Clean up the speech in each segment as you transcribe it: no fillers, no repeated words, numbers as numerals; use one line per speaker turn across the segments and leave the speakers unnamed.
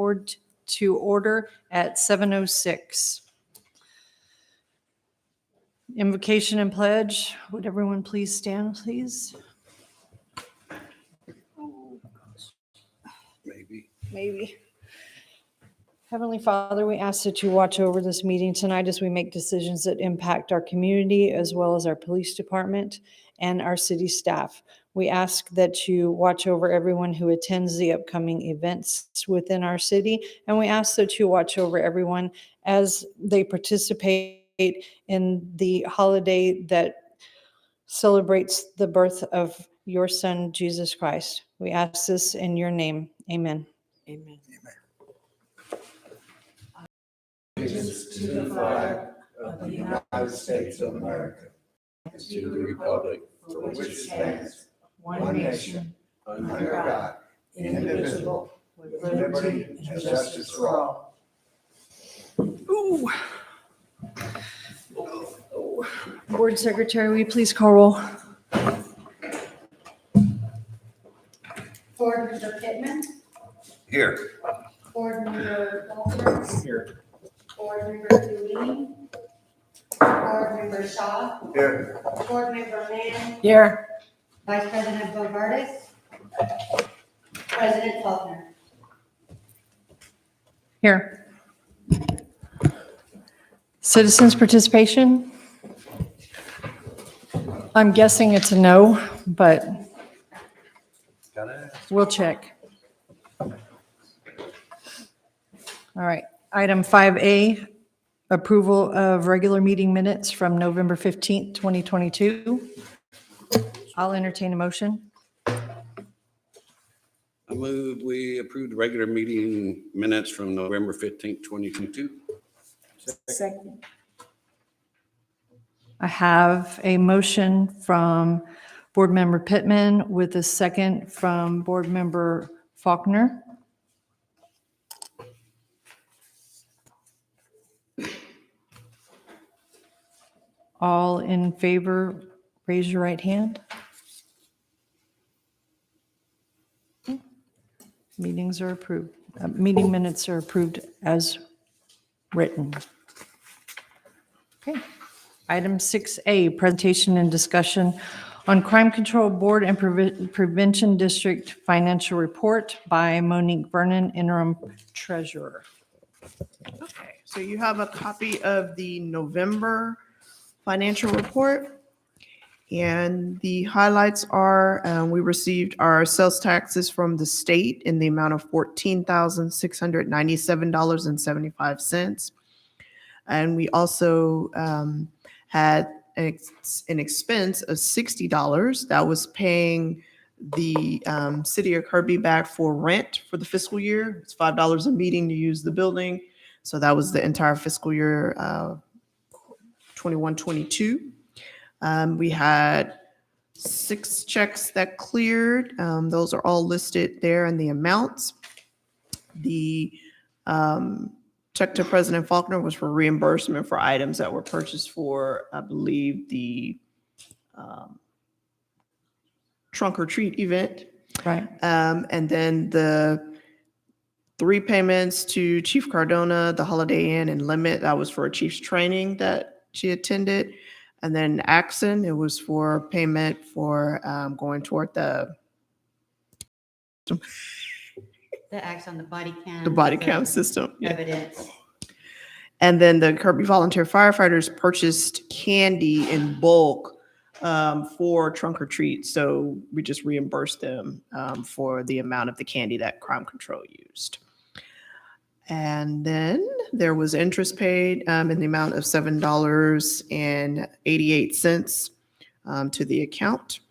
board to order at 7:06. Invocation and pledge. Would everyone please stand, please? Maybe. Heavenly Father, we ask that you watch over this meeting tonight as we make decisions that impact our community as well as our police department and our city staff. We ask that you watch over everyone who attends the upcoming events within our city, and we ask that you watch over everyone as they participate in the holiday that celebrates the birth of your Son, Jesus Christ. We ask this in your name. Amen.
Amen.
Allegiance to the flag of the United States of America, and to the republic for which it stands, one nation, under God, indivisible, with liberty and justice for all.
Ooh. Board Secretary, will you please call roll?
Board Member Pittman,
Here.
Board Member Faulkner,
Here.
Board Member Dewey, Board Member Shaw,
Here.
Board Member Mann,
Here.
Vice President Bovardis, President Faulkner.
Here. Citizens participation? I'm guessing it's a no, but we'll check. All right. Item 5A, approval of regular meeting minutes from November 15th, 2022. I'll entertain a motion.
I move we approve the regular meeting minutes from November 15th, 2022.
Second. I have a motion from Board Member Pittman with a second from Board Member Faulkner. All in favor, raise your right hand. Meetings are approved. Meeting minutes are approved as written. Okay. Item 6A, presentation and discussion on Crime Control Board and Prevention District Financial Report by Monique Vernon, Interim Treasurer.
Okay, so you have a copy of the November financial report. And the highlights are, we received our sales taxes from the state in the amount of $14,697.75. And we also had an expense of $60 that was paying the city of Kirby back for rent for the fiscal year. It's $5 a meeting to use the building. So that was the entire fiscal year 21-22. We had 6 checks that cleared. Those are all listed there in the amounts. The check to President Faulkner was for reimbursement for items that were purchased for, I believe, the trunk or treat event.
Right.
And then the 3 payments to Chief Cardona, the Holiday Inn and Limit, that was for a chief's training that she attended. And then Axon, it was for payment for going toward the
acts on the body cam.
the body cam system. Yeah.
Evidence.
And then the Kirby Volunteer Firefighters purchased candy in bulk for trunk or treat. So we just reimbursed them for the amount of the candy that Crime Control used. And then there was interest paid in the amount of $7.88 to the account.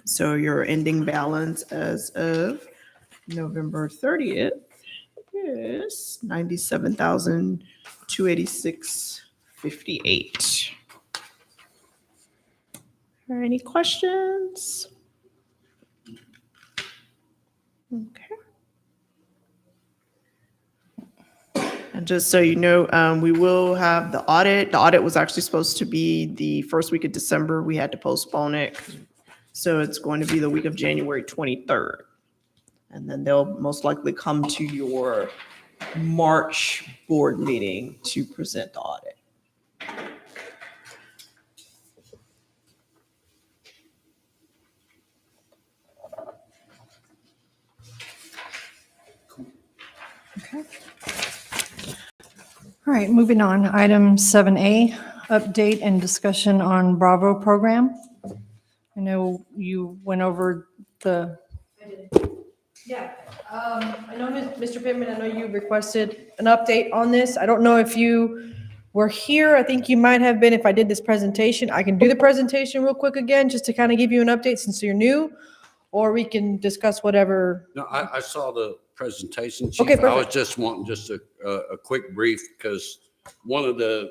So your ending balance as of November 30th is $97,286.58. Are there any questions? Okay. And just so you know, we will have the audit. The audit was actually supposed to be the first week of December. We had to postpone it. So it's going to be the week of January 23rd. And then they'll most likely come to your March board meeting to present the audit.
All right, moving on. Item 7A, update and discussion on Bravo program. I know you went over the. Yeah, I know, Mr. Pittman, I know you requested an update on this. I don't know if you were here. I think you might have been if I did this presentation. I can do the presentation real quick again, just to kind of give you an update since you're new, or we can discuss whatever.
No, I saw the presentation,
Okay,
Chief. I was
perfect.
just wanting just a quick brief because one of the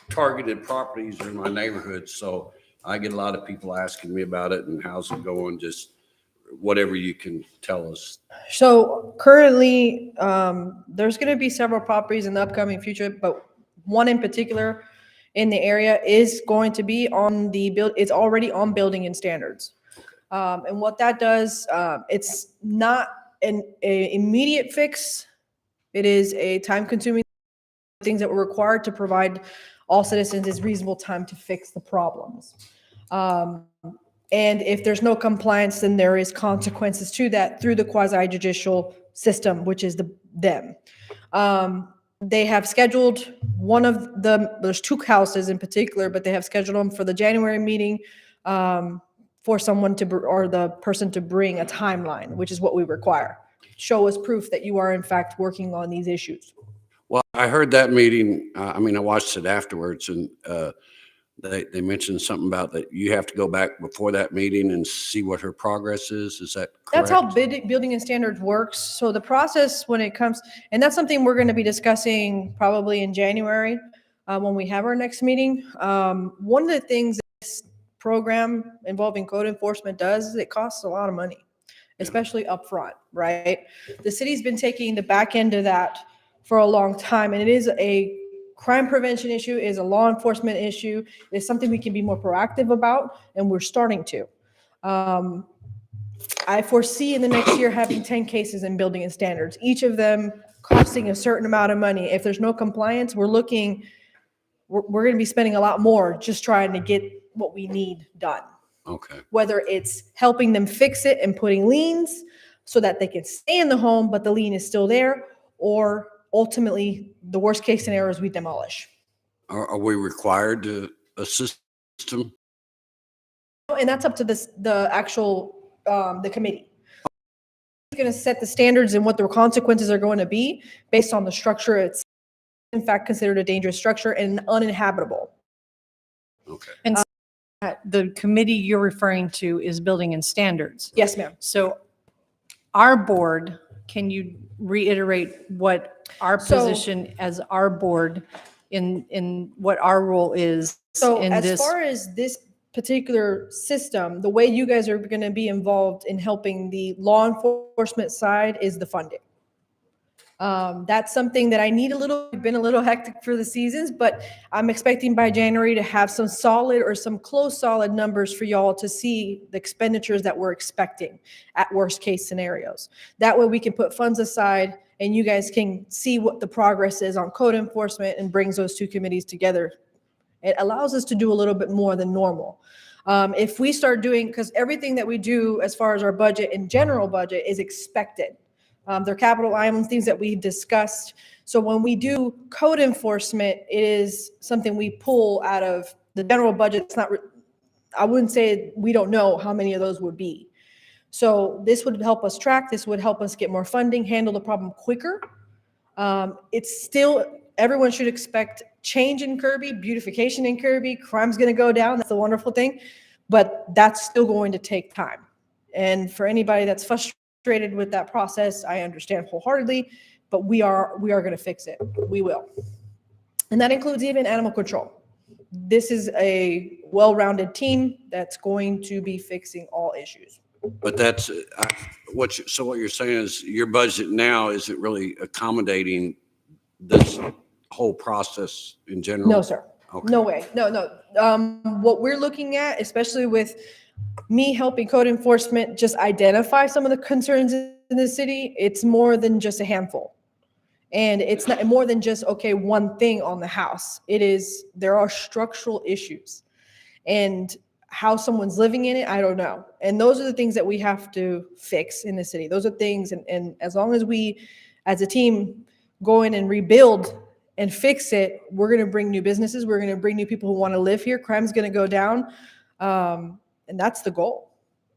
targeted properties are in my neighborhood. So I get a lot of people asking me about it and how's it going, just whatever you can tell us.
So currently, there's going to be several properties in the upcoming future, but one in particular in the area is going to be on the build. It's already on building and standards. And what that does, it's not a immediate fix. It is a time-consuming things that were required to provide all citizens is reasonable time to fix the problems. And if there's no compliance, then there is consequences to that through the quasi-judicial system, which is them. They have scheduled there's two houses in particular, but they have scheduled them for the January meeting for someone or the person to bring a timeline, which is what we require. Show us proof that you are in fact working on these issues.
Well, I heard that meeting. I watched it afterwards and they mentioned something about that you have to go back before that meeting and see what her progress is. Is that correct?
That's how building and standards works. So the process when it comes, and that's something we're going to be discussing probably in January when we have our next meeting. One of the things this program involving code enforcement does is it costs a lot of money, especially upfront, right? The city's been taking the back end of that for a long time, and it is a crime prevention issue, is a law enforcement issue. It's something we can be more proactive about, and we're starting to. I foresee in the next year having 10 cases in building and standards, each of them costing a certain amount of money. If there's no compliance, we're going to be spending a lot more just trying to get what we need done.
Okay.
Whether it's helping them fix it and putting liens so that they can stay in the home, but the lien is still there, or ultimately the worst case scenario is we demolish.
Are we required to assist them?
And that's up to the committee. It's going to set the standards and what the consequences are going to be based on the structure. It's in fact considered a dangerous structure and uninhabitable.
Okay.
And the committee you're referring to is building and standards.
Yes, ma'am.
So our board, can you reiterate what our position as our board in what our role is
So
in
as
this?
far as this particular system, the way you guys are going to be involved in helping the law enforcement side is the funding. That's something that been a little hectic for the seasons, but I'm expecting by January to have some solid or some close solid numbers for y'all to see the expenditures that we're expecting at worst case scenarios. That way we can put funds aside and you guys can see what the progress is on code enforcement and brings those two committees together. It allows us to do a little bit more than normal. If we start doing, because everything that we do as far as our budget and general budget is expected. They're capital items, things that we discussed. So when we do code enforcement, it is something we pull out of the general budget. It's not, I wouldn't say we don't know how many of those would be. So this would help us track, this would help us get more funding, handle the problem quicker. It's still, everyone should expect change in Kirby, beautification in Kirby, crime's gonna go down, that's the wonderful thing, but that's still going to take time. And for anybody that's frustrated with that process, I understand wholeheartedly, but we are gonna fix it, we will. And that includes even animal control. This is a well-rounded team that's going to be fixing all issues.
But that's what you're saying is your budget now isn't really accommodating this whole process in general?
No, sir.
Okay.
No way. No. What we're looking at, especially with me helping code enforcement just identify some of the concerns in
in the city, it's more than just a handful. And it's not more than just, okay, one thing on the house. There are structural issues. And how someone's living in it, I don't know. And those are the things that we have to fix in the city. Those are things, and as long as we, as a team, go in and rebuild and fix it, we're going to bring new businesses. We're going to bring new people who want to live here. Crime's going to go down. And that's the goal.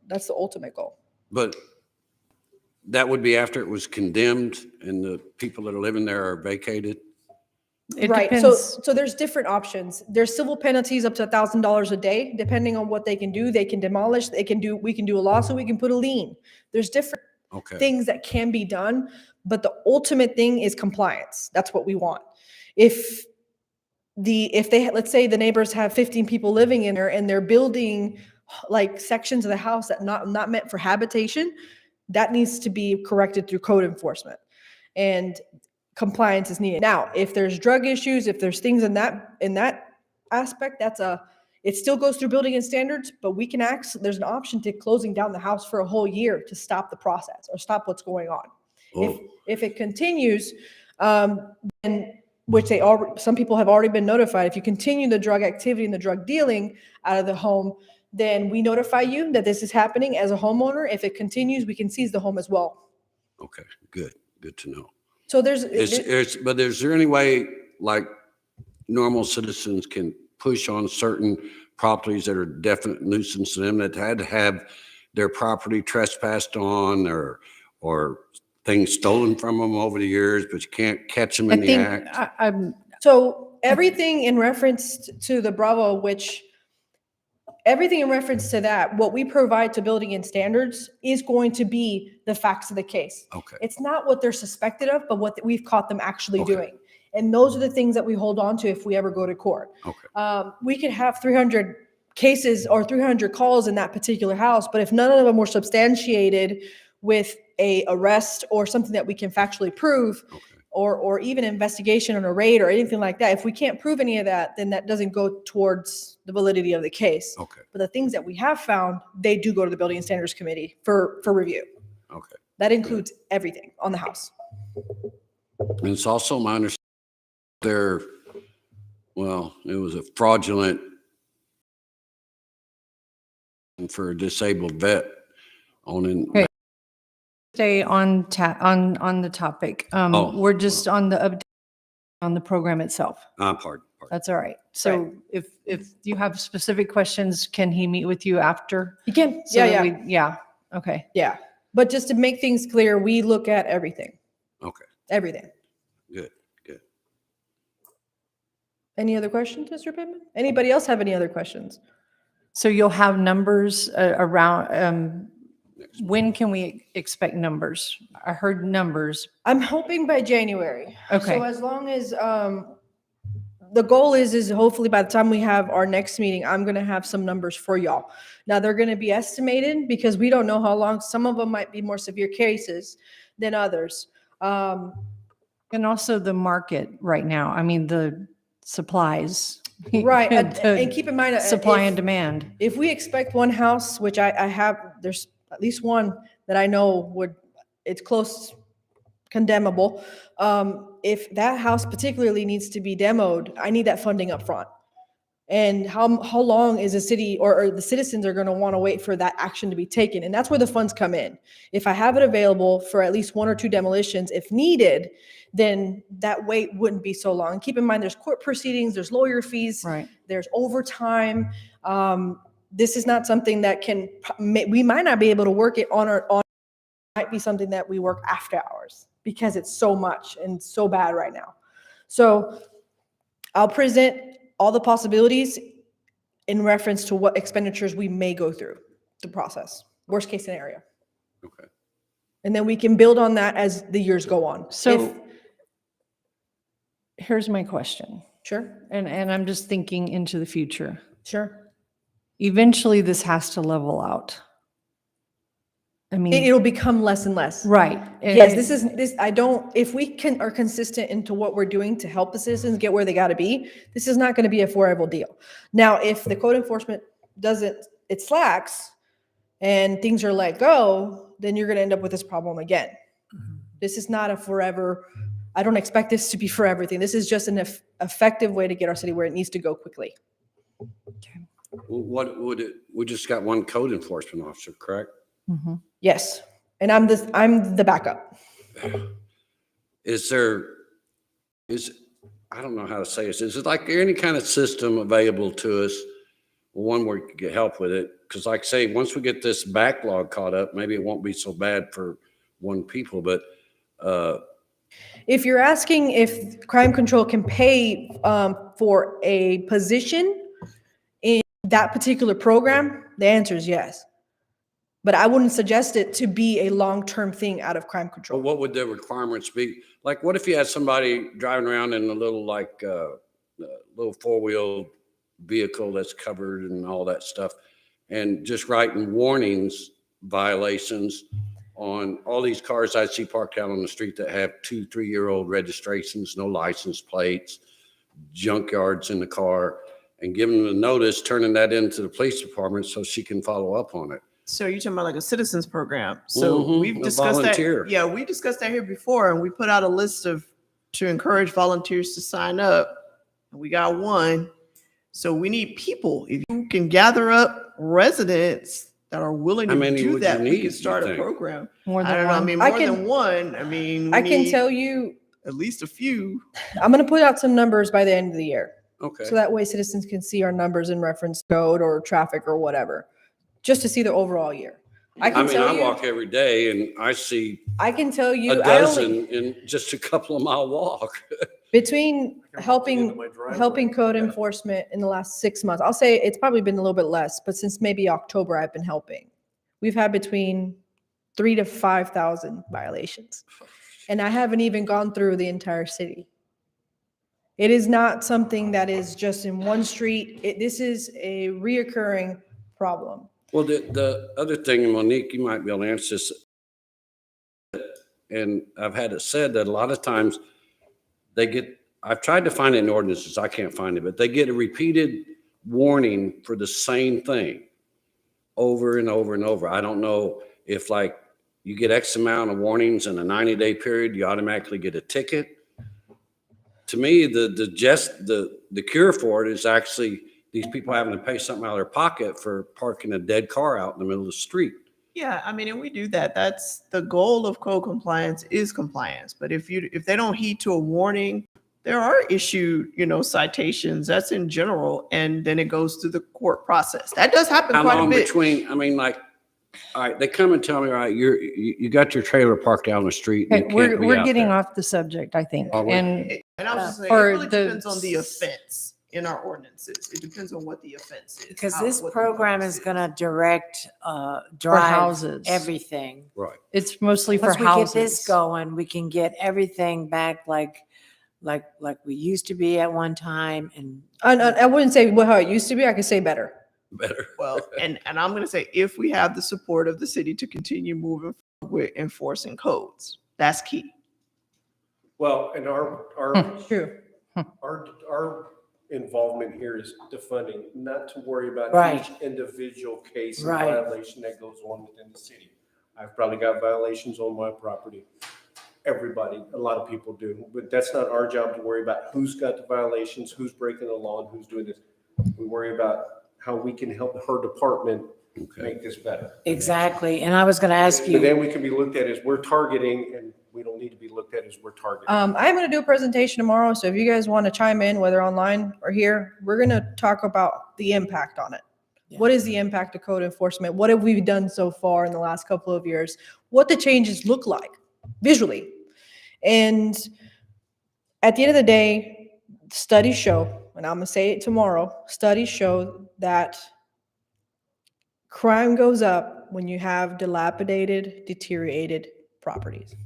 That's the ultimate goal.
But that would be after it was condemned and the people that are living there are vacated?
It
Right.
depends.
So there's different options. There's civil penalties up to $1,000 a day, depending on what they can do. They can demolish. We can do a lawsuit. We can put a lien. There's different
Okay.
things that can be done, but the ultimate thing is compliance. That's what we want. If they, let's say the neighbors have 15 people living in there and they're building like sections of the house that not meant for habitation, that needs to be corrected through code enforcement. And compliance is needed. Now, if there's drug issues, if there's things in that aspect, it still goes through building and standards, but there's an option to closing down the house for a whole year to stop the process or stop what's going on.
Oh.
If it continues, then which some people have already been notified, if you continue the drug activity and the drug dealing out of the home, then we notify you that this is happening as a homeowner. If it continues, we can seize the home as well.
Okay, good to know.
So
But is there any way like normal citizens can push on certain properties that are definite nuisance to them, that had to have their property trespassed on or things stolen from them over the years, but you can't catch them in the act?
So everything in reference to the Bravo, everything in reference to that, what we provide to building and standards is going to be the facts of the case.
Okay.
It's not what they're suspected of, but what we've caught them actually
Okay.
doing. And those are the things that we hold on to if we ever go to court.
Okay.
We could have 300 cases or 300 calls in that particular house, but if none of them were substantiated with a arrest or something that we can factually prove,
Okay.
or even investigation on a raid or anything like that, if we can't prove any of that, then that doesn't go towards the validity of the case.
Okay.
But the things that we have found, they do go to the Building and Standards Committee for review.
Okay.
That includes everything on the house.
And it's also my understanding it was a fraudulent for a disabled vet
Okay. Stay on the topic.
Oh,
We're just on the update on the program itself.
Pardon.
That's all right. So if you have specific questions, can he meet with you after?
You can,
So that
yeah.
Yeah, okay.
Yeah. But just to make things clear, we look at everything.
Okay.
Everything.
Good.
Any other questions, Mr. Pittman? Anybody else have any other questions?
So you'll have numbers around, when can we expect numbers? I heard numbers.
I'm hoping by January.
Okay.
So as long as, the goal is hopefully by the time we have our next meeting, I'm going to have some numbers for y'all. Now they're going to be estimated because we don't know how long. Some of them might be more severe cases than others.
And also the market right now. I mean, the supplies.
Right.
The
And keep in mind,
supply and demand.
if we expect one house, which I have, there's at least one that I know it's close, condemnable. If that house particularly needs to be demoed, I need that funding up front. And how long is the city or the citizens are going to want to wait for that action to be taken? And that's where the funds come in. If I have it available for at least 1 or 2 demolitions, if needed, then that wait wouldn't be so long. Keep in mind, there's court proceedings, there's lawyer fees,
Right.
there's overtime. This is not something that we might not be able to work it on might be something that we work after hours because it's so much and so bad right now. So I'll present all the possibilities in reference to what expenditures we may go through the process, worst case scenario.
Okay.
And then we can build on that as the years go on.
So here's my question.
Sure,
And I'm just thinking into the future.
sure.
Eventually this has to level out. I mean,
It'll become less and less.
right.
Yes, if we are consistent into what we're doing to help the citizens get where they got to be, this is not going to be a forever deal. Now, if the code enforcement it slacks and things are let go, then you're going to end up with this problem again. This is not a forever, I don't expect this to be for everything. This is just an effective way to get our city where it needs to go quickly.
What would it, we just got one code enforcement officer, correct?
Yes. And I'm the backup.
Is there, I don't know how to say this. Is it like any kind of system available to us? One where you could get help with it? Because like I say, once we get this backlog caught up, maybe it won't be so bad for one people, but
If you're asking if crime control can pay for a position in that particular program, the answer is yes. But I wouldn't suggest it to be a long-term thing out of crime
But
control.
what would the requirements be? Like, what if you had somebody driving around in a little little four-wheel vehicle that's covered and all that stuff, and just writing warnings, violations on all these cars I see parked out on the street that have 2-3-year-old registrations, no license plates, junkyards in the car, and giving them a notice, turning that into the police department so she can follow up on it.
So you're talking about like a citizens program. So
Mhm,
we've
a
discussed
volunteer.
that. Yeah, we discussed that here before, and we put out a list to encourage volunteers to sign up. And we got one. So we need people. If you can gather up residents that are willing
How
to
many
do
would
that,
you
we
need,
can
you
start a
think?
program.
More
I
than
don't know. I
one?
mean,
I
more
can-
than one. I mean,
I
we
can
need
tell you,
at least a few.
I'm going to put out some numbers by the end of the year.
Okay.
So that way citizens can see our numbers in reference code or traffic or whatever, just to see the overall year. I
I
can
mean,
tell
I
you,
walk every day and I see
I can tell you,
a
I only,
dozen in just a couple of mile walk.
between
I can walk into my driveway.
helping code
Yeah.
enforcement in the last 6 months, I'll say it's probably been a little bit less, but since maybe October, I've been helping. We've had between 3,000 to 5,000 violations. And I haven't even gone through the entire city. It is not something that is just in one street. This is a reoccurring problem.
Well, the other thing, Monique, you might be able to answer this. And I've had it said that a lot of times I've tried to find it in ordinances, I can't find it, but they get a repeated warning for the same thing over and over and over. I don't know if like you get X amount of warnings in a 90-day period, you automatically get a ticket. To me, the cure for it is actually these people having to pay something out of their pocket for parking a dead car out in the middle of the street.
Yeah, I mean, and we do that. That's the goal of code compliance is compliance. But if they don't heed to a warning, there are issued, citations. That's in general, and then it goes through the court process. That does happen
How
quite a
long
bit.
between, I mean, like, all right, they come and tell me, all right, you got your trailer parked down the street. and
Okay,
you can't be
we're
out
getting
there.
off the subject, I think.
Are we?
And
And I was just saying,
for
it really
the-
depends on the offense in our ordinances. It depends on what the offense is.
Because
how-
this
what the
program
offense
is gonna direct,
for
drive
houses.
everything.
Right.
It's mostly for
Once we get this
houses.
going, we can get everything back like we used to be at one time and.
I wouldn't say how it used to be. I could say better.
Better.
Well, and I'm going to say, if we have the support of the city to continue moving forward with enforcing codes, that's key.
Well, and our
True.
our involvement here is the funding, not to worry about
Right.
each individual case and
Right.
violation that goes on within the city. I've probably got violations on my property. Everybody, a lot of people do, but that's not our job to worry about who's got the violations, who's breaking the law, and who's doing this. We worry about how we can help her department
Okay.
make this better.
Exactly. And I was gonna ask
But
you,
then we can be looked at as we're targeting, and we don't need to be looked at as we're targeting.
I'm going to do a presentation tomorrow. So if you guys want to chime in, whether online or here, we're going to talk about the impact on it.
Yeah.
What is the impact of code enforcement? What have we done so far in the last couple of years? What the changes look like visually. And at the end of the day, studies show, and I'm going to say it tomorrow, studies show that crime goes up when you have dilapidated, deteriorated properties.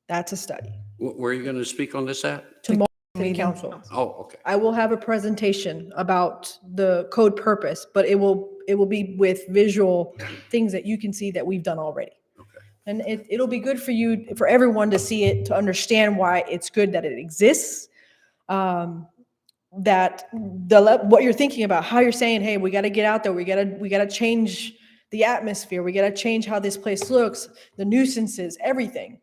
That's a study.
Where are you going to speak on this at?
City
Meeting.
council.
Oh, okay.
I will have a presentation about the code purpose, but it will be with visual things that you can see that we've done already.
Okay.
And it'll be good for you, for everyone to see it, to understand why it's good that it exists. That what you're thinking about, how you're saying, hey, we got to get out there, we got to change the atmosphere. We got to change how this place looks, the nuisances, everything.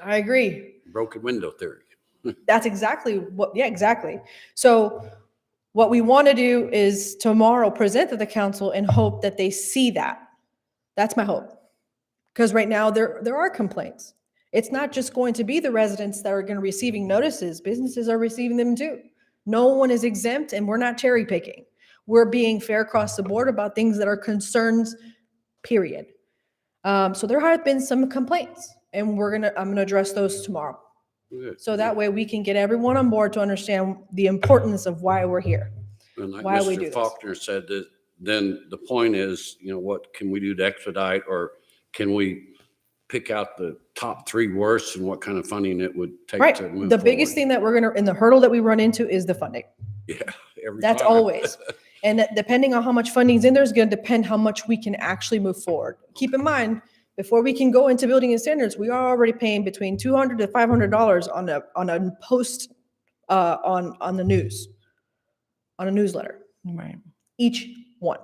I agree.
Broken window theory.
That's exactly what, yeah, exactly. So what we want to do is tomorrow present to the council and hope that they see that. That's my hope. Because right now there are complaints. It's not just going to be the residents that are going to receiving notices. Businesses are receiving them too. No one is exempt, and we're not cherry picking. We're being fair across the board about things that are concerns, period. So there have been some complaints, and I'm gonna address those tomorrow.
Good.
So that way we can get everyone on board to understand the importance of why we're here.
And like
why we do
Mr.
this.
Faulkner said, that then the point is, what can we do to expedite, or can we pick out the top 3 worst and what kind of funding it would take
Right.
to move
The biggest
forward?
thing that and the hurdle that we run into is the funding.
Yeah. Every
That's
time.
always. And that depending on how much funding's in there is going to depend how much we can actually move forward. Keep in mind, before we can go into building and standards, we are already paying between $200 to $500 on a post on the news, on a newsletter,
Right.
each one.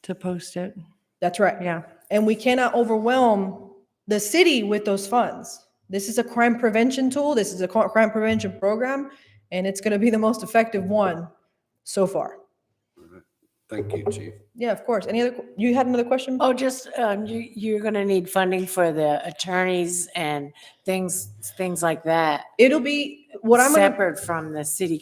To post it.
That's right.
Yeah.
And we cannot overwhelm the city with those funds. This is a crime prevention tool. This is a crime prevention program, and it's going to be the most effective one so far.
Thank you, Chief.
Yeah, of course. You had another question?
Oh, just, you're gonna need funding for the attorneys and things like that,
It'll be what I'm going to,
separate from the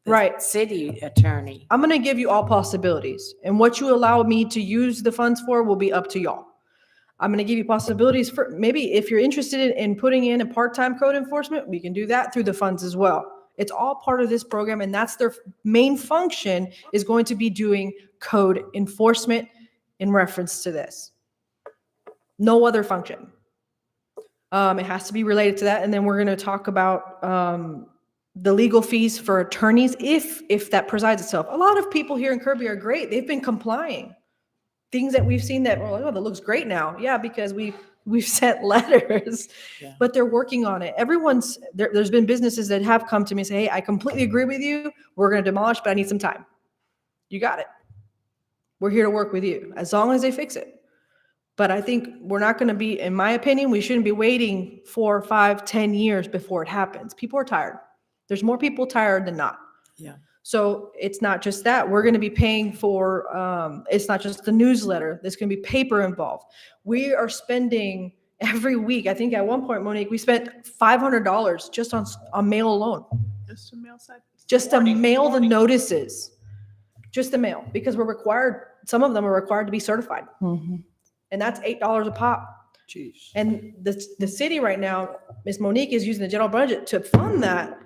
Right.
city attorney.
I'm going to give you all possibilities, and what you allow me to use the funds for will be up to y'all. I'm going to give you possibilities for maybe if you're interested in putting in a part-time code enforcement, we can do that through the funds as well. It's all part of this program, and that's their main function, is going to be doing code enforcement in reference to this. No other function. It has to be related to that, and then we're going to talk about the legal fees for attorneys if that presides itself. A lot of people here in Kirby are great. They've been complying. Things that we've seen that, oh, that looks great now. Yeah, because we've sent letters,
Yeah.
but they're working on it. There's been businesses that have come to me and say, hey, I completely agree with you. We're going to demolish, but I need some time. You got it. We're here to work with you as long as they fix it. But I think we're not going to be, in my opinion, we shouldn't be waiting 4, 5, 10 years before it happens. People are tired. There's more people tired than not.
Yeah.
So it's not just that. We're going to be paying for, it's not just the newsletter. There's going to be paper involved. We are spending every week, I think at one point, Monique, we spent $500 just on mail alone.
Just to mail side.
Just to mail the notices. Just the mail, because we're required, some of them are required to be certified.
Mhm.
And that's $8 a pop.
Jeez.
And the city right now, Ms. Monique is using the general budget to fund that.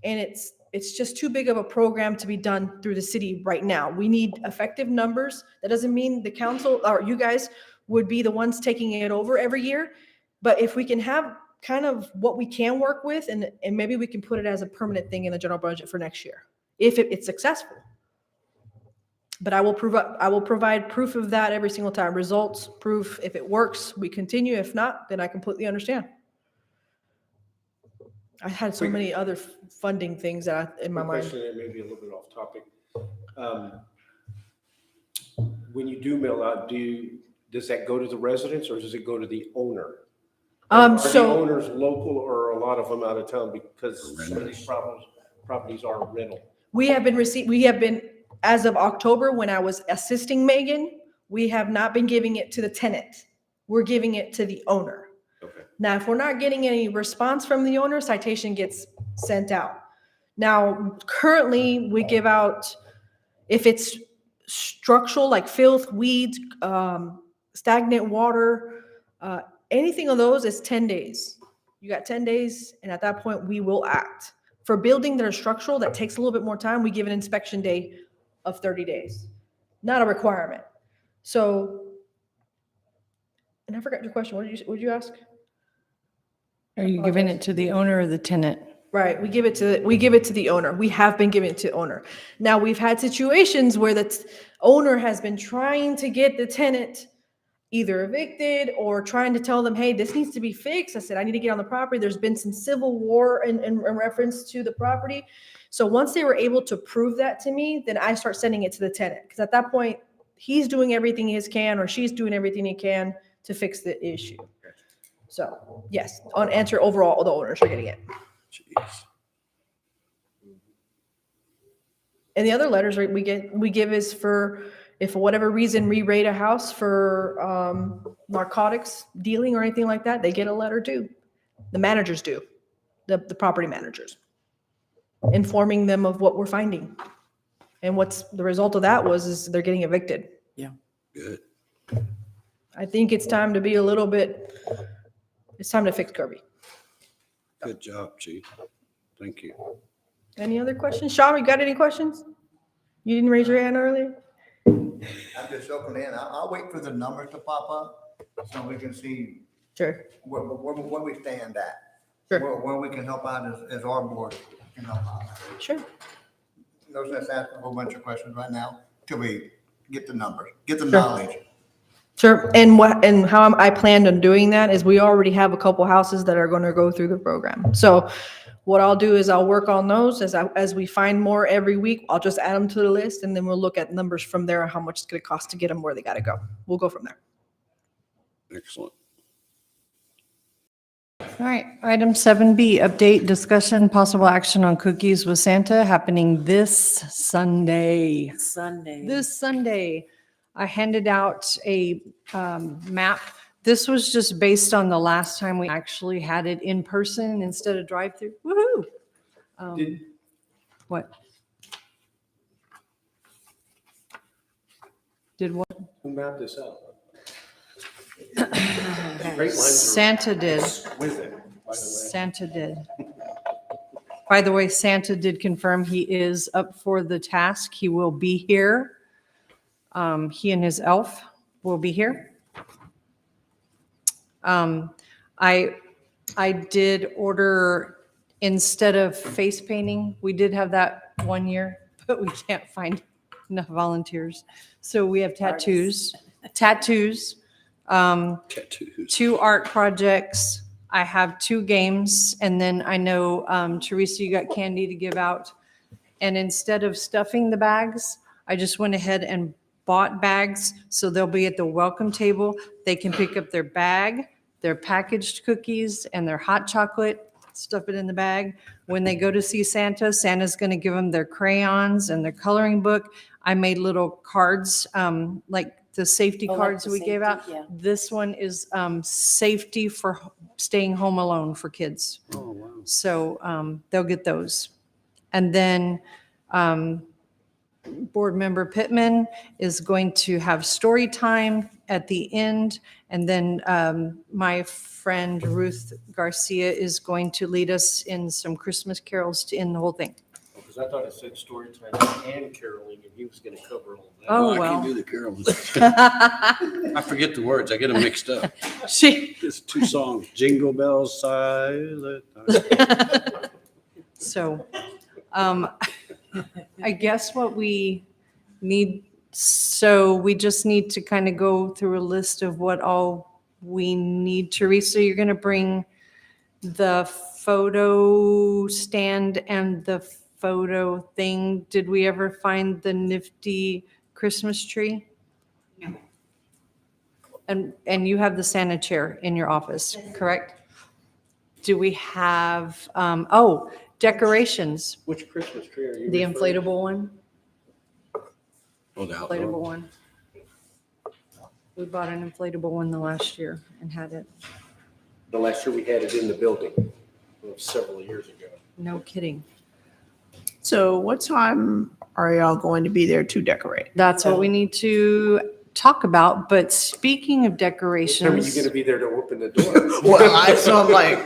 And it's just too big of a program to be done through the city right now. We need effective numbers. That doesn't mean the council or you guys would be the ones taking it over every year. But if we can have kind of what we can work with, and maybe we can put it as a permanent thing in the general budget for next year, if it's successful. But I will provide proof of that every single time. Results, proof. If it works, we continue. If not, then I completely understand. I had so many other funding things in my mind.
Question that may be a little bit off topic. When you do mail out, does that go to the residents or does it go to the owner? Are the owners local or are a lot of them out of town, because some of these properties are rental?
We have been, as of October, when I was assisting Megan, we have not been giving it to the tenant. We're giving it to the owner.
Okay.
Now, if we're not getting any response from the owner, citation gets sent out. Now, currently, we give out, if it's structural, like filth, weeds, stagnant water, anything of those is 10 days. You got 10 days, and at that point, we will act. For building that are structural, that takes a little bit more time, we give an inspection day of 30 days. Not a requirement. So, and I forgot your question. What did you ask?
Are you giving it to the owner or the tenant?
Right, we give it to the owner. We have been giving it to the owner. Now, we've had situations where the owner has been trying to get the tenant either evicted or trying to tell them, hey, this needs to be fixed. I said, I need to get on the property. There's been some civil war in reference to the property. So once they were able to prove that to me, then I start sending it to the tenant. Because at that point, he's doing everything he can, or she's doing everything he can to fix the issue. So yes, on answer overall, all the owners are getting it.
Jeez.
And the other letters we give is for, if for whatever reason we raid a house for narcotics dealing or anything like that, they get a letter too. The managers do, the property managers, informing them of what we're finding. And what's the result of that is they're getting evicted.
Good.
I think it's time to be it's time to fix Kirby.
Good job, Chief. Thank you.
Any other questions? Sean, you got any questions? You didn't raise your hand earlier?
I'm just opening in. I'll wait for the numbers to pop up so we can see
Sure.
where we stand at.
Sure.
Where we can help out as our board can help out.
Sure.
No sense asking a whole bunch of questions right now till we get the numbers, get the
Sure.
knowledge.
Sure. And how I planned on doing that is we already have a couple houses that are going to go through the program. So what I'll do is I'll work on those as we find more every week. I'll just add them to the list, and then we'll look at numbers from there, how much it's going to cost to get them where they got to go. We'll go from there.
Excellent.
All right, item 7B, update, discussion, possible action on Cookies with Santa happening this Sunday. This Sunday, I handed out a map. This was just based on the last time we actually had it in person instead of drive-through. Woohoo! What? Did what?
Who mapped this out? Great lines
Santa did.
are exquisite, by the way.
Santa did. By the way, Santa did confirm he is up for the task. He will be here. He and his elf will be here. I did order, instead of face painting, we did have that one year, but we can't find enough volunteers. So we have tattoos,
Tattoos.
2 art projects. I have 2 games, and then I know, Teresa, you got candy to give out. And instead of stuffing the bags, I just went ahead and bought bags, so they'll be at the welcome table. They can pick up their bag, their packaged cookies, and their hot chocolate, stuff it in the bag. When they go to see Santa, Santa's going to give them their crayons and their coloring book. I made little cards, like the safety
Oh, like
cards
the
we gave out.
safety, yeah.
This one is safety for staying home alone for kids.
Oh, wow.
So they'll get those. And then Board Member Pittman is going to have story time at the end. And then my friend Ruth Garcia is going to lead us in some Christmas carols to end the whole thing.
Because I thought it said story time and caroling, and he was gonna cover all that.
Oh,
I
well.
can't do the carols. I forget the words. I get them mixed up.
She,
It's 2 songs, Jingle Bells, Silent.
so I guess what we need, so we just need to kind of go through a list of what all we need. Teresa, you're going to bring the photo stand and the photo thing. Did we ever find the nifty Christmas tree?
No.
And you have the Santa chair in your office, correct? Do we have, decorations,
Which Christmas tree are you?
the
referring to?
inflatable one?
Oh, the
Inflatable
outdoor.
one. We bought an inflatable one the last year and had it.
The last year we had it in the building, several years ago.
No kidding.
So what time are y'all going to be there to decorate?
That's what we need to talk about. But speaking of
What time are you
decorations,
gonna be there to open the door?
Well, so I'm like,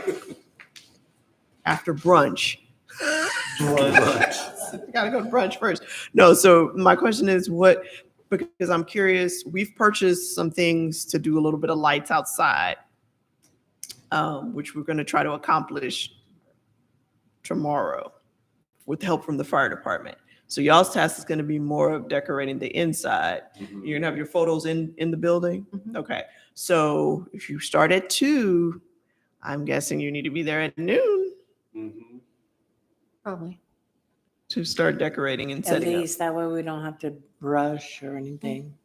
after brunch. Gotta go to brunch first. No, so my question is because I'm curious, we've purchased some things to do a little bit of lights outside, which we're gonna try to accomplish tomorrow with help from the fire department. So y'all's task is gonna be more of decorating the inside. You're gonna have your photos in the building?
Mhm.
Okay, so if you start at 2, I'm guessing you need to be there at noon
Mhm.
probably.
to start decorating and
At
setting up.
least that way we don't have to rush or anything.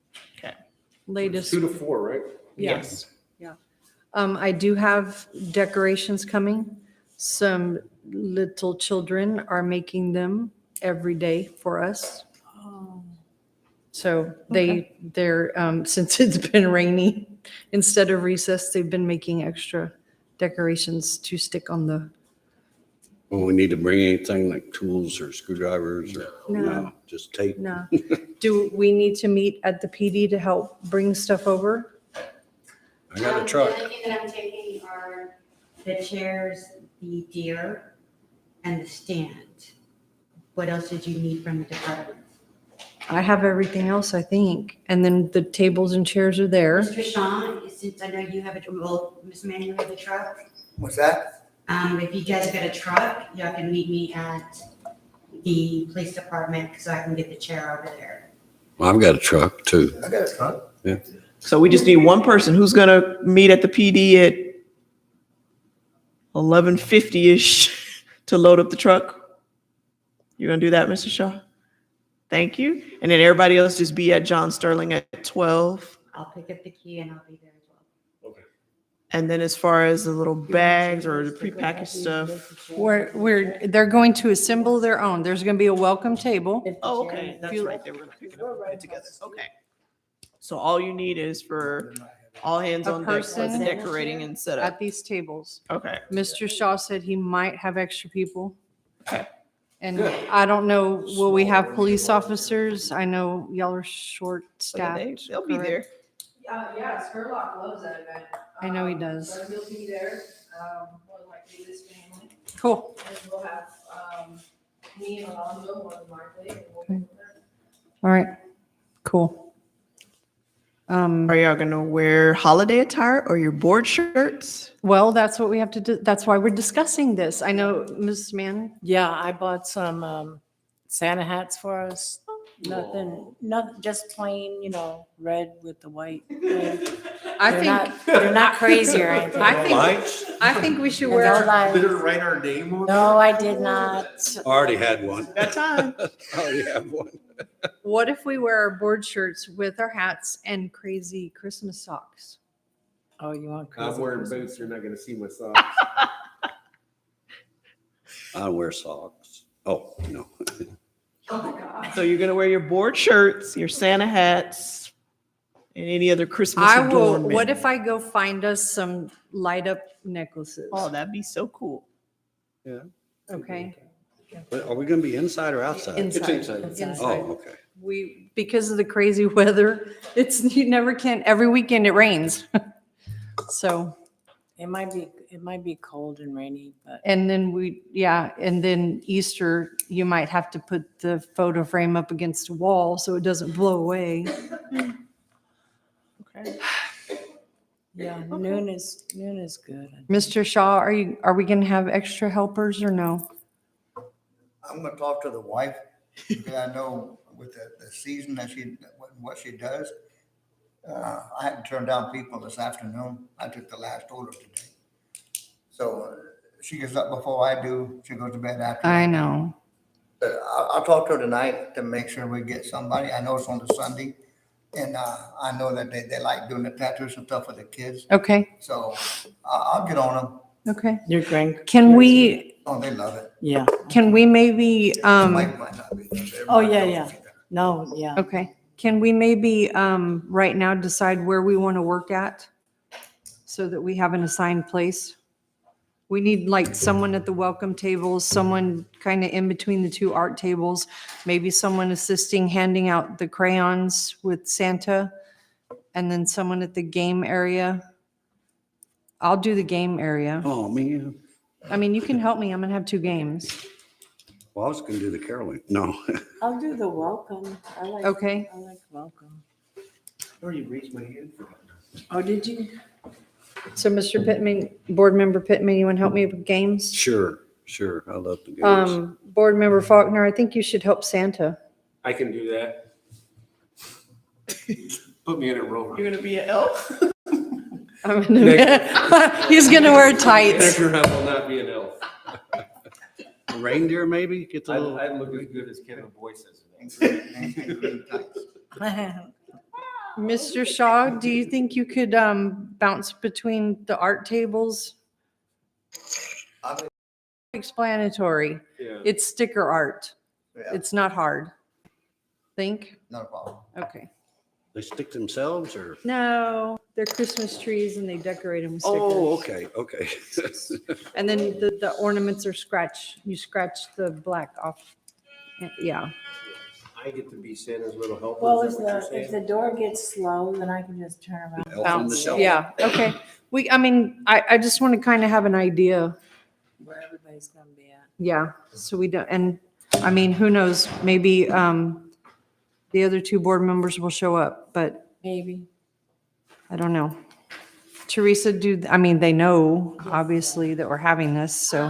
latest.
2 to 4, right?
Yes. Yeah. I do have decorations coming. Some little children are making them every day for us. So since it's been rainy, instead of recess, they've been making extra decorations to stick on the,
Well, we need to bring anything like tools or screwdrivers or,
No.
no, just tape.
no. Do we need to meet at the PD to help bring stuff over?
I got a truck.
The only thing that I'm taking are the chairs, the deer, and the stand. What else did you need from the department?
I have everything else, I think. And then the tables and chairs are there.
Mr. Sean, since I know you have Ms. Mann, you have a truck.
What's that?
If you guys got a truck, y'all can meet me at the police department so I can get the chair over there.
Well, I've got a truck too.
I got a truck.
So we just need one person who's gonna meet at the PD at 11:50-ish to load up the truck. You're gonna do that, Mr. Shaw? Thank you. And then everybody else just be at John Sterling at 12.
I'll pick up the key and I'll be there as well.
And then as far as the little bags or the prepackaged stuff.
They're going to assemble their own. There's going to be a welcome table.
Oh, okay, that's right. They were gonna pick it up and put it together. Okay. So all you need is for all hands
A
on deck for the
person
decorating and setup.
At these tables.
Okay.
Mr. Shaw said he might have extra people.
Okay.
And I don't know, will we have police officers? I know y'all are short staffed.
They'll be there.
Yeah, Spurlock loves that event.
I know he does.
So he'll be there, more than likely this family,
Cool.
and we'll have, me and Alonzo more than likely. And we'll go from there.
All right. Cool.
Are y'all gonna wear holiday attire or your board shirts?
Well, that's what we have to do. That's why we're discussing this. I know, Mrs. Mann.
Yeah, I bought some Santa hats for us. Nothing, just plain, red with the white. They're not crazy or anything.
I think we should
No
wear,
lights.
Better write our name on it.
No, I did not.
I already had one.
That time.
I already have one.
what if we wear our board shirts with our hats and crazy Christmas socks?
Oh, you want crazy?
I'm wearing
Christmas?
boots. You're not going to see my socks.
I wear socks. Oh, no.
So you're gonna wear your board shirts, your Santa hats, and any other Christmas
I will,
adornment.
what if I go find us some light up necklaces?
Oh, that'd be so cool.
Okay.
But are we going to be inside or outside?
Inside.
inside.
Inside.
Oh, okay.
Because of the crazy weather, you never can, every weekend it rains. So,
It might be cold and rainy, but
and then and then Easter, you might have to put the photo frame up against a wall so it doesn't blow away.
Okay.
yeah, noon is good.
Mr. Shaw, are we going to have extra helpers or no?
I'm gonna talk to the wife, because I know with the season that what she does, I had to turn down people this afternoon. I took the last order today. So she gets up before I do. She goes to bed after.
I know.
But I'll talk to her tonight to make sure we get somebody. I know it's on the Sunday. And I know that they like doing the tattoos and stuff for the kids.
Okay,
So I'll get on them.
okay.
Your grand,
Can we
Oh, they love it.
yeah.
Can we maybe,
Mike might not be.
Oh, yeah. No, yeah.
okay, can we maybe, right now decide where we want to work at? So that we have an assigned place? We need like someone at the welcome tables, someone kind of in between the two art tables, maybe someone assisting, handing out the crayons with Santa, and then someone at the game area. I'll do the game area.
Oh, man.
I mean, you can help me. I'm gonna have 2 games.
Well, I was going to do the caroling. No.
I'll do the welcome.
Okay.
I like welcome.
I already raised my hand for that.
Oh, did you?
So, Mr. Pittman, Board Member Pittman, you want to help me with games?
Sure. I love the games.
Board Member Faulkner, I think you should help Santa.
I can do that. Put me in a rover.
You're gonna be an elf?
He's gonna wear tights.
Next year I will not be an elf.
Reindeer, maybe? Get the little.
I'd look as good as Kevin Boyce says.
Mr. Shaw, do you think you could bounce between the art tables? Explanatory.
Yeah.
It's sticker art.
Yeah.
It's not hard. Think?
Not a problem.
Okay.
They stick themselves or?
No, they're Christmas trees and they decorate them with stickers.
Oh, okay, okay.
And then the ornaments are scratch. You scratch the black off. Yeah.
I get to be Santa's little helper.
Well,
is that what you're
if
saying?
the door gets slow, then I can just turn around.
Elf on the
Bounce.
shelf.
Yeah. Okay. I just want to kind of have an idea.
Where everybody's gonna be at.
Yeah. So we don't, and I mean, who knows? Maybe the other two board members will show up, but
Maybe.
I don't know. Teresa, they know obviously that we're having this, so,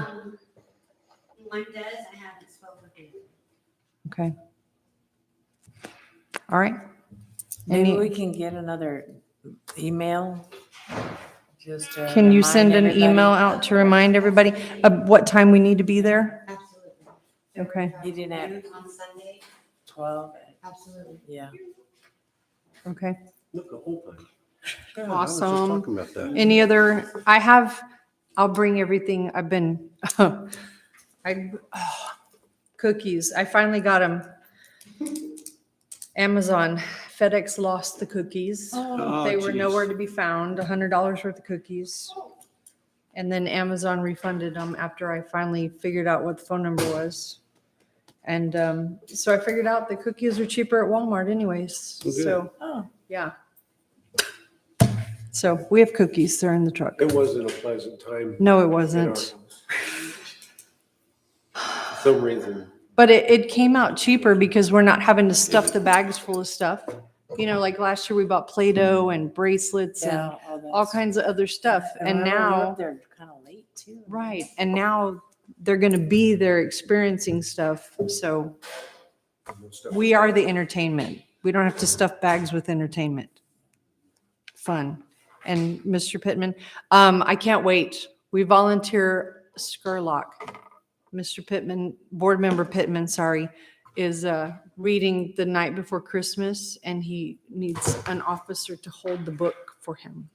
One does, I haven't spoken with you.
okay. All right.
Maybe
Any-
we can get another email. Just to
Can you
remind
send an
everybody.
email out to remind everybody of what time we need to be there?
Absolutely.
Okay.
You didn't have
Noon on Sunday,
12,
absolutely.
yeah.
Okay.
Look, the whole time.
Yeah, I was just
Awesome.
talking about that.
Any other, I'll bring everything. I've been, cookies. I finally got them. Amazon, FedEx lost the cookies.
Oh,
They were
geez.
nowhere to be found, $100 worth of cookies. And then Amazon refunded them after I finally figured out what the phone number was. And so I figured out the cookies are cheaper at Walmart anyways.
Oh, good.
So,
Oh.
yeah. So we have cookies. They're in the truck.
It wasn't a pleasant time.
No, it
in our
wasn't.
house. For some reason.
But it came out cheaper because we're not having to stuff the bags full of stuff. You know, like last year we bought Play-Doh and bracelets and
Yeah,
all kinds of other stuff. And now,
They're kind of late too.
right, and now they're going to be there experiencing stuff. So we are the entertainment. We don't have to stuff bags with entertainment. Fun. And Mr. Pittman, I can't wait. We volunteer Skurlock. Mr. Pittman, board member Pittman, sorry, is reading the night before Christmas and he needs an officer to hold the book for him.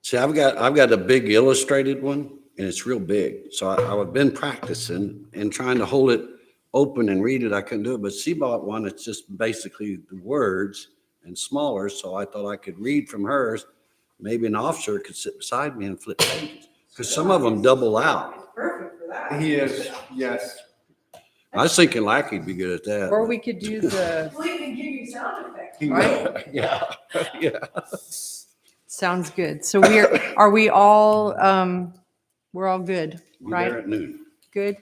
See, I've got a big illustrated one and it's real big. So I've been practicing and trying to hold it open and read it. I couldn't do it, but she bought one. It's just basically the words and smaller. So I thought I could read from hers. Maybe an officer could sit beside me and flip pages because some of them double out.
He is, yes.
I was thinking Lackey'd be good at that.
Or we could do the,
He
Right?
will.
Yeah, yeah.
sounds good. So are we all, we're all good,
Be there
right?
at noon.
Good?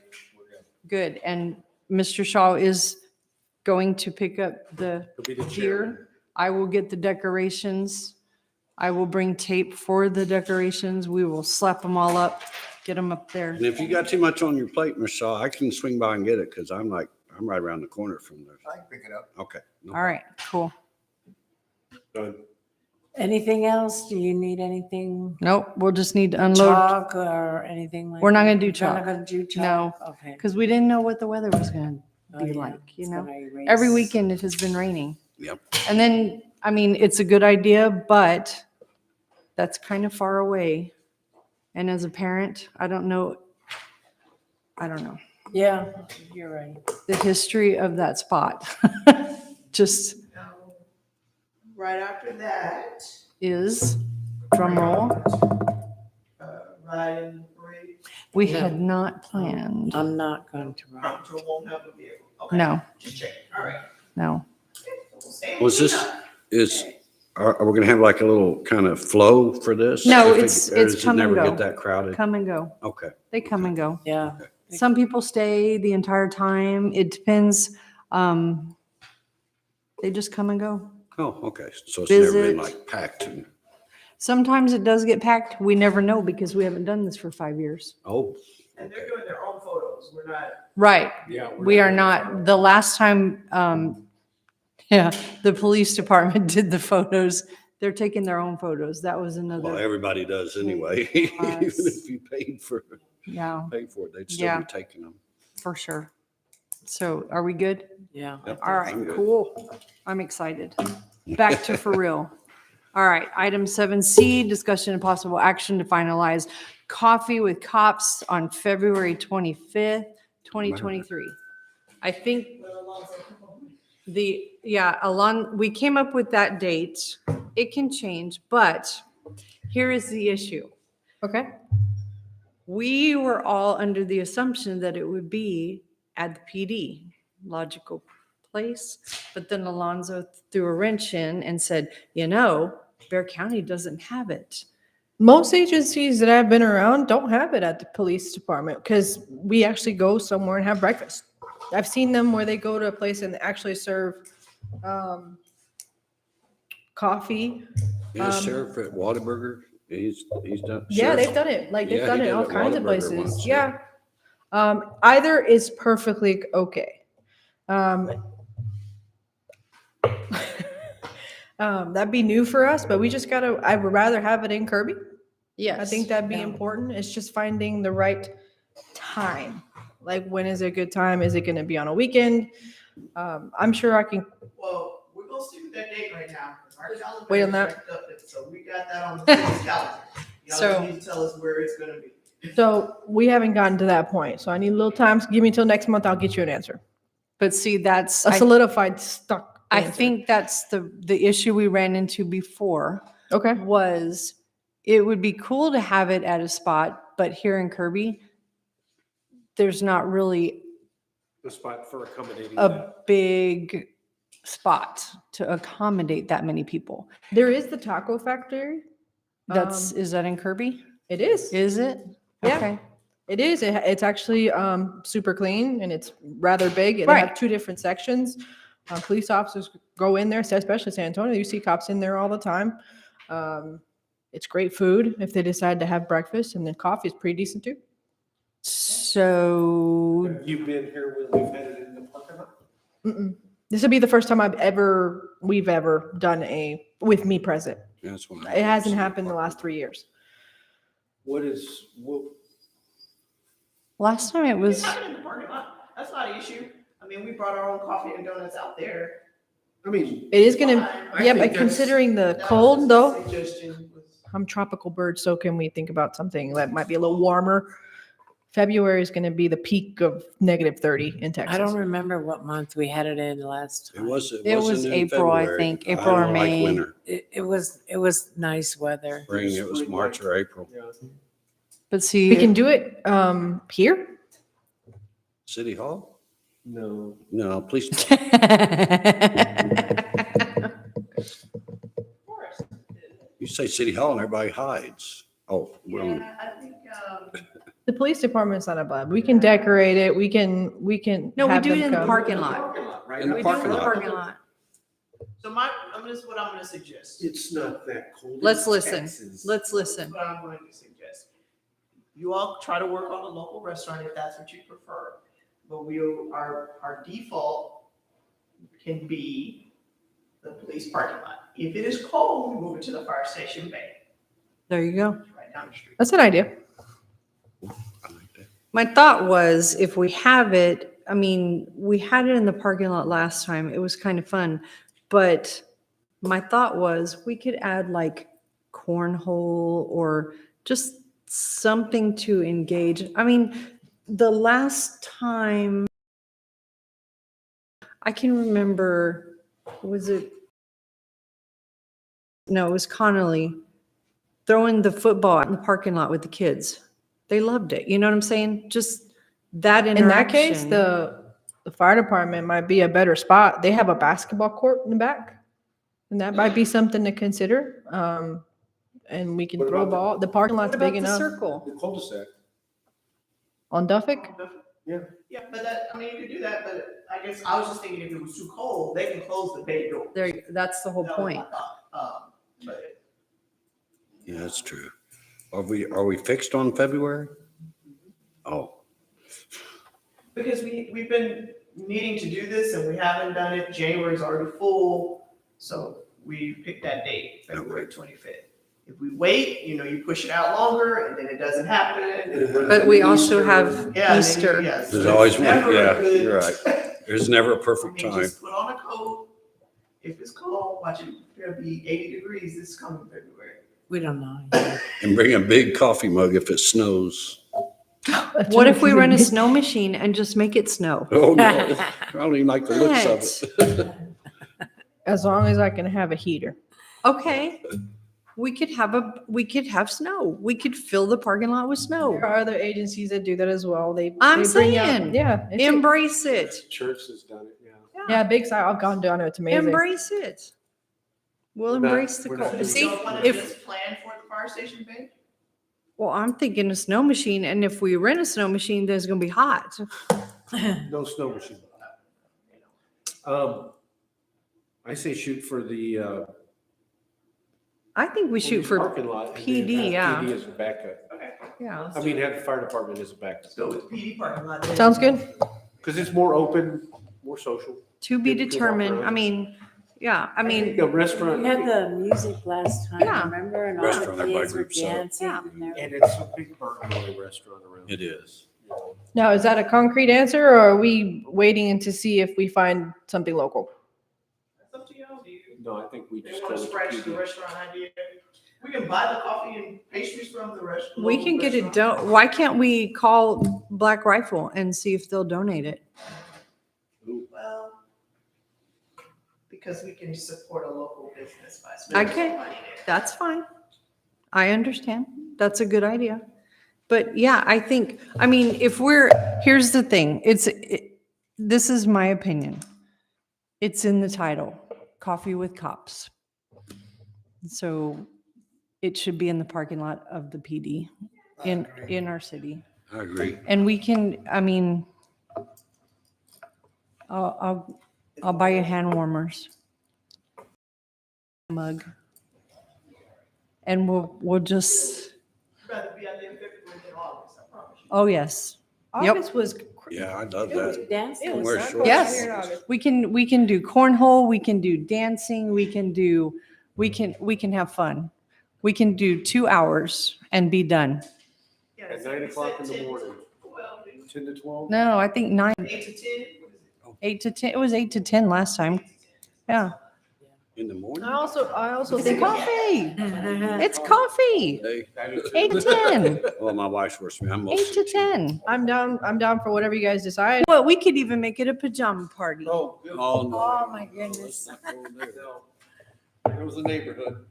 Good. And Mr. Shaw is going to pick up the
He'll be the chairman.
gear. I will get the decorations. I will bring tape for the decorations. We will slap them all up, get them up there.
And if you got too much on your plate, Ms. Shaw, I can swing by and get it because I'm right around the corner from there.
I can pick it up.
Okay. no
All right, cool.
Done.
Anything else? Do you need anything?
Nope, we'll just need to unload
Chalk or anything like?
We're not gonna do
You're
chalk.
not gonna do chalk?
No,
Okay.
because we didn't know what the weather was going
Oh,
to be
yeah.
like, you
It's
know?
gonna erase.
Every weekend it has been raining.
Yep.
And then, I mean, it's a good idea, but that's kind of far away. And as a parent, I don't know.
Yeah, you're right.
The history of that spot just
Right after that,
is, drum roll,
ride in the parade.
we
No.
had not planned.
I'm not going to ride.
Contra won't have a vehicle. Okay,
No,
just check. All right.
no.
Was are we gonna have like a little kind of flow for this?
No,
If it-
it's
or does it
come and
never
go.
get that crowded?
Come and go.
Okay.
They come and go.
Yeah.
Some people stay the entire time. It depends. They just come and go.
Oh, okay. So it's never been
Visit.
like packed and,
Sometimes it does get packed. We never know because we haven't done this for 5 years.
oh,
And they're doing their own photos. We're not.
Right.
Yeah.
We are not, the last time, the police department did the photos, they're taking their own photos. That was
well,
another,
everybody does anyway. Even if you paid for it, they'd still
Yeah.
be taking them.
for sure. So are we good?
Yeah.
Yep,
All right,
I'm good.
cool. I'm excited. back to for real. All right, item 7C, discussion and possible action to finalize coffee with cops on February 25th, 2023. I think we came up with that date. It can change, but here is the issue.
Okay.
We were all under the assumption that it would be at the PD, logical place. But then Alonzo threw a wrench in and said, Bear County doesn't have it.
Most agencies that I've been around don't have it at the police department because we actually go somewhere and have breakfast. I've seen them where they go to a place and actually serve coffee.
Yeah, Sheriff at Whataburger, he's done.
Yeah,
Sheriff-
they've done it. Like they've
Yeah,
done
he
it in
did
all
at
kinds of
Whataburger
places.
once,
Yeah. Either is perfectly okay. That'd be new for us, but we just gotta, I would rather have it in Kirby.
Yes.
I think that'd be
Yeah.
important. It's just finding the right time. Like, when is a good time? Is it gonna be on a weekend? I'm sure I can,
Well, we're gonna stick with that date right now. 'Cause our calendar
Wait on
is
that.
wrapped up, So we got that on the city's calendar. Y'all
So-
just need to tell us where it's gonna be.
so we haven't gotten to that point. So I need a little time. So give me until next month. I'll get you an answer.
But see, that's,
A solidified stuck.
I
answer.
think that's the issue we ran into before.
Okay.
Was it would be cool to have it at a spot, but here in Kirby, there's not really
The spot for accommodating that.
a big spot to accommodate that many people.
There is the taco factory.
Is that in Kirby?
It is.
Is it?
Yeah.
Okay.
It is. It's actually super clean and it's rather big. And They have
Right.
two different sections. Police officers go in there, especially San Antonio. You see cops in there all the time. It's great food if they decide to have breakfast, and then coffee is pretty decent too.
So
Have you been here when we've had it in the parking lot?
Mm-mm. This will be the first time we've ever done a with me present.
That's one.
It hasn't happened in the last 3 years.
What,
last time it was,
It's happening in the parking lot. That's not an issue. I mean, we brought our own coffee and donuts out there.
I mean,
It is gonna.
Fine.
Yeah,
think
but
that's-
considering the
That was
cold
just a
though,
suggestion was-
I'm tropical bird, so can we think about something that might be a little warmer? February is going to be the peak of -30 in Texas.
I don't remember what month we had it in last
It
time.
was,
It was
wasn't in
April, I
February.
think, April or
don't like
May.
winter.
It was nice weather.
Spring, it was March or April.
yeah.
but see,
We can do it here.
City Hall?
No.
No, please. You say City Hall and everybody hides. Oh, well,
Yeah, I think,
The police department's not a bad. We can decorate it. We can.
No, we
have
do it
them
in the
come.
parking lot.
Parking lot, right?
In the
We do it
parking
in the
lot.
parking lot.
so what I'm gonna suggest.
It's not that cold. in
Let's listen.
Texas.
Let's
This
listen.
is what I'm going to suggest. You all try to work on a local restaurant if that's what you prefer. But our default can be the police parking lot. If it is cold, we move it to the fire station bay,
There you go.
right down the street.
That's an idea.
I like that.
My thought was if we have it, I mean, we had it in the parking lot last time. It was kind of fun. But my thought was we could add like cornhole or just something to engage. I mean, the last time I can remember, was it? No, it was Connolly throwing the football out in the parking lot with the kids. They loved it. You know what I'm saying? Just that interaction.
In that case, the fire department might be a better spot. They have a basketball court in the back, and that might be something to consider. And we can
What
throw a
about the-
ball. The parking lot's
What about
big
the
enough
circle?
The cul-de-sac.
on Duffick.
Yeah.
Yeah, but you could do that, but I guess I was just thinking if it was too cold, they can close the bay door.
That's the whole
That was my
point.
thought. But
Yeah, that's true. Are we fixed on February? Oh,
because we've been needing to do this and we haven't done it. January's already full, so we picked that date, February 25th. If we wait, you push it out longer and then it doesn't happen.
But we also have
Yeah, and then
Easter.
There's always one-
never a
yeah,
good-
you're right. there's never a perfect
I mean,
time.
just put on a coat If it's cold, watch it, it'll be 80 degrees this coming February.
We don't know.
And bring a big coffee mug if it snows.
What if we run a snow machine and just make it snow?
Oh, no. I don't even like the looks of it.
As long as I can have a heater.
Okay. We could have snow. We could fill the parking lot with
There
snow.
are other agencies that do that as well.
I'm
they bring out-
saying,
yeah,
Embrace it.
Church has done it, yeah.
yeah, big side. I've gone down there. It's amazing.
Embrace it. We'll
We're not-
embrace the
we're not
cold.
doing
See,
Don't wanna
if,
just plan for the fire station, babe?
well, I'm thinking a snow machine, and if we rent a snow machine, then it's gonna be hot.
No snow machine. I say shoot for the.
I think we shoot
police
for,
parking lot and then
PD,
have
yeah.
PD as a backup.
yeah.
I mean, have the fire department as a backup.
Let's go with PD parking lot.
Sounds good.
Because it's more open, more social.
To be
People can walk
determined.
around.
I mean, yeah, I mean,
A restaurant.
We had the music last time,
Yeah.
remember? And all
Restaurant
the
by
kids were
group setup.
dancing.
Yeah.
and everything.
And it's a big burger restaurant around.
It is.
Now, is that a concrete answer, or are we waiting to see if we find something local?
It's up to y'all, do you?
No, I think we
They
just
wanna
go with
scratch the
PD.
restaurant idea. We can buy the coffee and pastries from the restaurant.
we can get it done. Why can't we call Black Rifle and see if they'll donate it?
Well, because we can support a local business by
Okay.
spending money there.
That's fine. I understand. That's a good idea. But yeah, I think, I mean, here's the thing, this is my opinion. It's in the title, Coffee with Cops. So it should be in the parking lot of the PD in our city.
I agree.
And we can, I mean, I'll buy you hand warmers. Mug. And we'll just,
Rather be out there in February than August, I promise you.
oh, yes. Yep.
August was.
Yeah, I love
It was
that.
Dance.
It was
Wear
not
shorts.
cold
Yes.
here in August.
We can do cornhole, we can do dancing, we can have fun. We can do 2 hours and be done.
Yeah,
At
so
9
we
o'clock
said
in the
10 to
morning.
12, maybe
10 to 12?
No, I think 9,
8 to 10.
8 to 10, it was 8 to 10 last time. Yeah.
In the morning?
I also
It's
think
coffee. It's coffee.
Hey.
8 to 10,
Well, my wife's worse than me. I'm
8
mostly
to 10.
I'm down for whatever you guys decide.
Well, we could even make it a pajama party.
Oh,
Oh, no.
Oh, my goodness.
There was a neighborhood.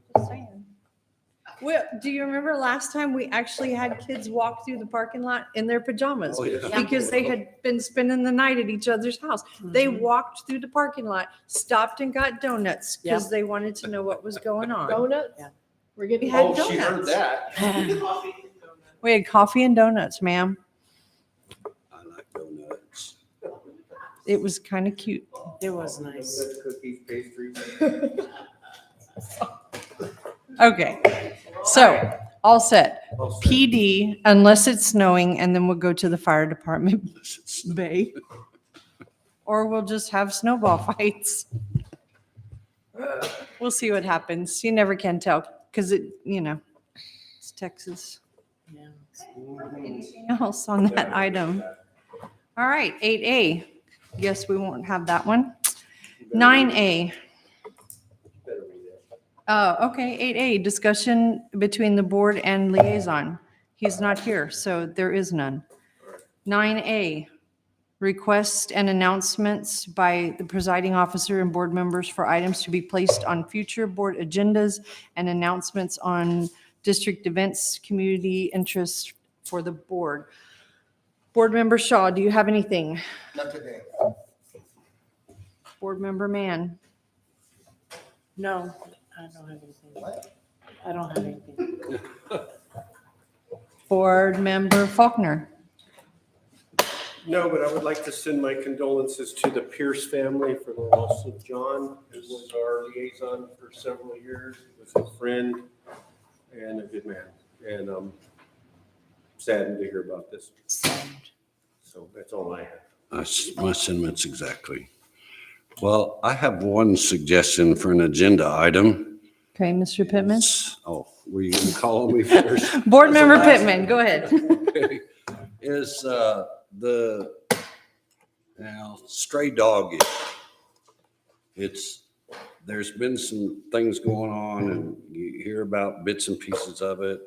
Well, do you remember last time we actually had kids walk through the parking lot in their pajamas?
Oh, yeah.
Because they had been spending the night at each other's house. They walked through the parking lot, stopped and got donuts because they wanted to know what was going on.
Donuts?
Yeah.
We're getting.
We had
Oh, she heard
donuts.
that.
Coffee.
We had coffee and donuts, ma'am.
I like donuts.
It was kind of cute.
It was nice.
Donuts, cookies, pastries.
Okay, so all set.
All set.
PD, unless it's snowing, and then we'll go to the fire department bay. Or we'll just have snowball fights. We'll see what happens. You never can tell because it's Texas.
Yeah.
Anything else on that item? All right, 8A. Guess we won't have that one. 9A. Okay, 8A, discussion between the board and liaison. He's not here, so there is none. 9A, request and announcements by the presiding officer and board members for items to be placed on future board agendas and announcements on district events, community interests for the board. Board Member Shaw, do you have anything?
Not today.
Board Member Mann?
No, I don't have anything. I don't have anything.
Board Member Faulkner?
No, but I would like to send my condolences to the Pierce family for the loss of John, who was our liaison for several years. He was a friend and a good man. And I'm saddened to hear about this. So that's all I have.
My sentiments exactly. Well, I have one suggestion for an agenda item.
Okay, Mr. Pittman?
Oh, were you going to call me first?
Board Member Pittman, go ahead.
Okay. Is the stray dog issue. It's there's been some things going on and you hear about bits and pieces of it.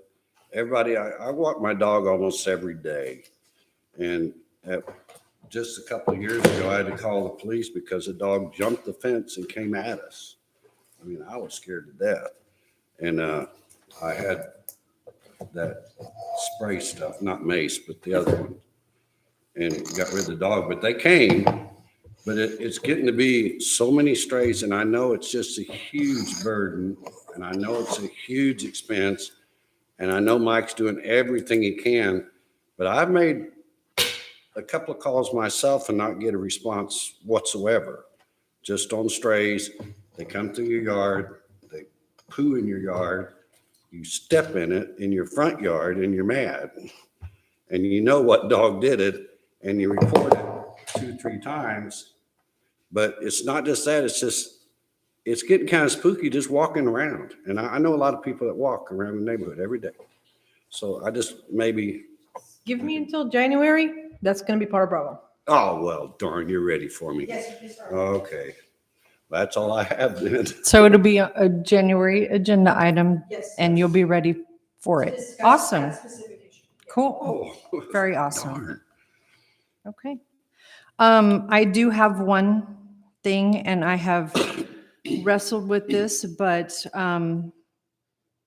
Everybody, I walk my dog almost every day. And just a couple of years ago, I had to call the police because a dog jumped the fence and came at us. I mean, I was scared to death. And I had that spray stuff, not mace, but the other one, and got rid of the dog. But they came, but it's getting to be so many strays, and I know it's just a huge burden, and I know it's a huge expense, and I know Mike's doing everything he can, but I've made a couple of calls myself and not get a response whatsoever, just on strays. They come through your yard, they poo in your yard, you step in it in your front yard and you're mad. And you know what dog did it and you report it 2-3 times. But it's not just that, it's getting kind of spooky just walking around. And I know a lot of people that walk around the neighborhood every day. So I just maybe,
Give me until January. That's going to be part of problem.
oh, well, darn, you're ready for me. Yes, you can start. Okay. That's all I have then.
So it'll be a January agenda item and you'll be ready for it. Awesome. Cool.
Oh,
Very awesome.
darn.
Okay. I do have one thing and I have wrestled with this, but I'm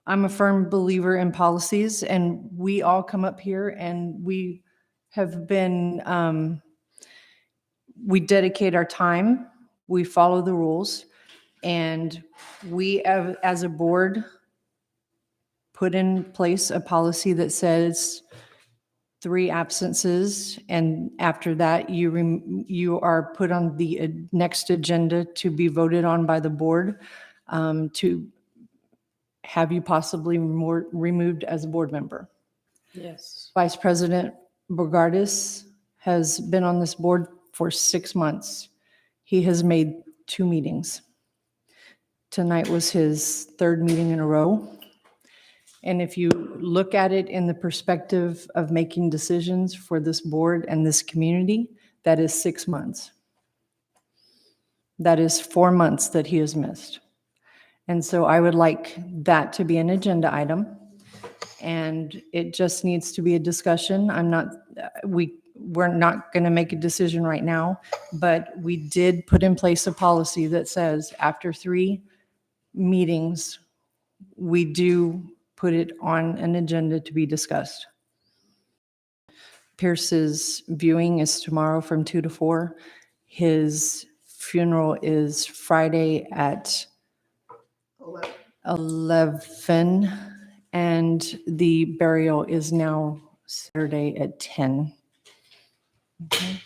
a firm believer in policies and we all come up here and we have been, we dedicate our time, we follow the rules, and we as a board put in place a policy that says 3 absences, and after that, you are put on the next agenda to be voted on by the board to have you possibly removed as a board member.
Yes.
Vice President Bogardus has been on this board for 6 months. He has made 2 meetings. Tonight was his 3rd meeting in a row. And if you look at it in the perspective of making decisions for this board and this community, that is 6 months. That is 4 months that he has missed. And so I would like that to be an agenda item. And it just needs to be a discussion. We're not going to make a decision right now, but we did put in place a policy that says after 3 meetings, we do put it on an agenda to be discussed. Pierce's viewing is tomorrow from 2 to 4. His funeral is Friday at 11, and the burial is now Saturday at 10. Okay.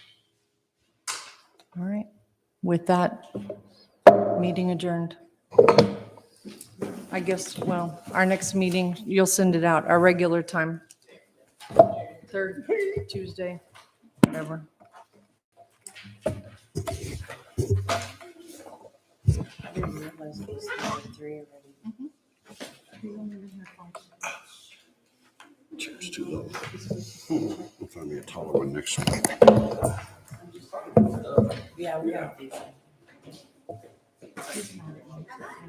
All right. With that, meeting adjourned. I guess, well, our next meeting, you'll send it out, our regular time. 3rd Tuesday, whatever.
I didn't realize it was 3 already.
Chair's too low. I'll find me a taller one next week.
Yeah, we got these.